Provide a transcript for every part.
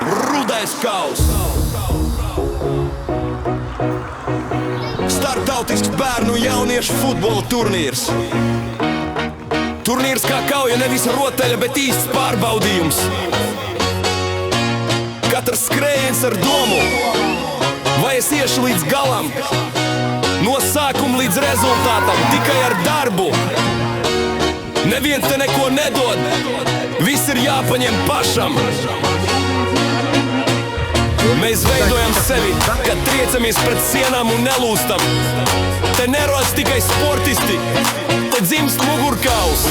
Rudais kauss. Startautisks bērnu jauniešu futbola turnīrs. Turnīrs kā kauja, nevis rotaļa, bet īsts pārbaudījums. Katrs skrējiens ar domu, vai es iešu līdz galam, no sākuma līdz rezultātam, tikai ar darbu. Neviens te neko nedod, viss ir jāpaņem pašam. Mēs veidojam sevi, kad triecamies pret sienām un nelūstam. Te nerodas tikai sportisti, te dzimst mugurkauls.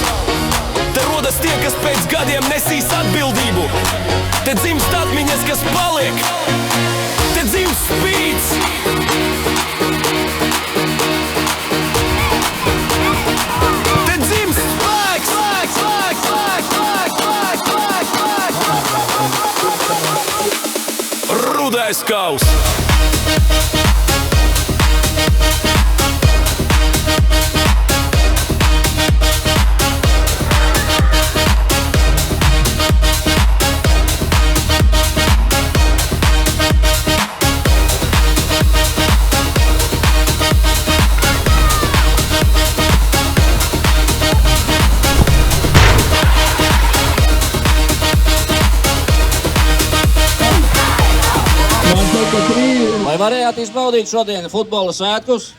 Te rodas tie, kas pēc gadiem nesīs atbildību. Te dzimst atmiņas, kas paliek. Te dzimst spīts. Te dzimst spēks. Rudais kauss. Vai varējāt izbaudīt šodien futbola svētkus?